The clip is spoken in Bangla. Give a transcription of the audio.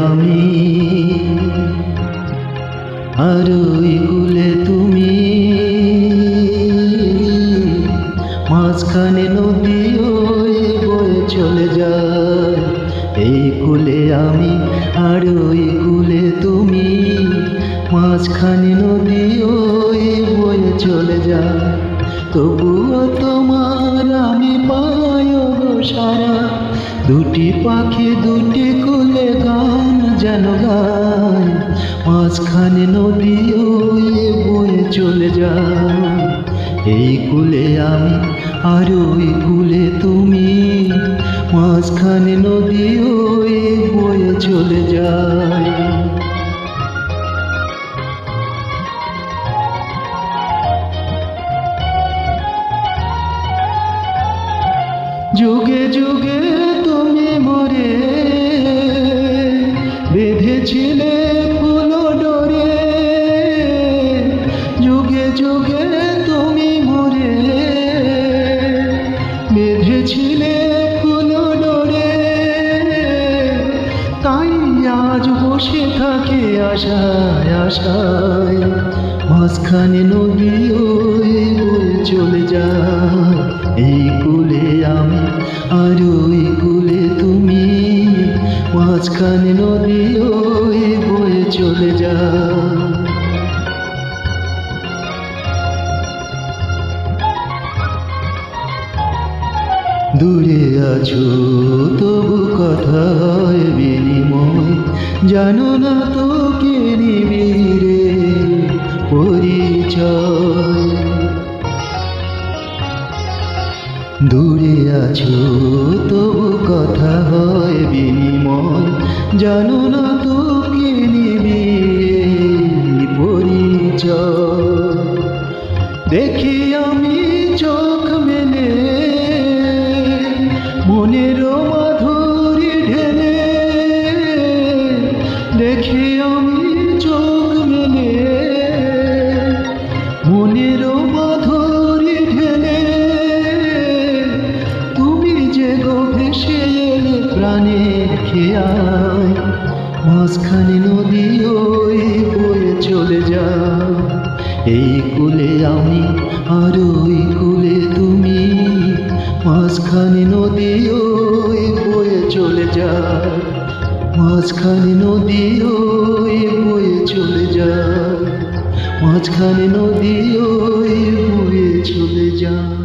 আমি আর ওই কূলে তুমি, মাঝখানে নদী ওই বয়ে চলে যায়। এই কূলে আমি আর ওই কূলে তুমি, মাঝখানে নদী ওই বয়ে চলে যায়। তবুও তোমার আমি পাই গো সারা, দুটি পাখি দুটি কূলে গান যেন গায়। মাঝখানে নদী ওই বয়ে চলে যায়। এই কূলে আমি আর ওই কূলে তুমি, মাঝখানে নদী ওই বয়ে চলে যায়। যুগে যুগে তুমি মোরে বেঁধেছিলে ফুল ডোরে, যুগে যুগে তুমি মোরে বেঁধেছিলে ফুল ডোরে। তাই আজ বসে থাকি আশায় আশায়, মাঝখানে নদী ওই বয়ে চলে যায়। এই কূলে আমি আর ওই কূলে তুমি, মাঝখানে নদী ওই বয়ে চলে যায়। দূরে আছো তবু কথা হয় বিনিময়, জানো না তো কে নিবিড়ে পরিচয়। দূরে আছো তবু কথা হয় বিনিময়, জানো না তো কে নিবিড়ে পরিচয়। দেখি আমি চোখ মেলে মনের মাধুরী ঢেলে, দেখি আমি চোখ মেলে মনের মাধুরী ঢেলে। তুমি যে গো ভেসে এলে প্রাণের খেয়ায়, মাঝখানে নদী ওই বয়ে চলে যায়। এই কূলে আমি আর ওই কূলে তুমি, মাঝখানে নদী ওই বয়ে চলে যায়। মাঝখানে নদী ওই বয়ে চলে যায়। মাঝখানে নদী ওই বয়ে চলে যায়।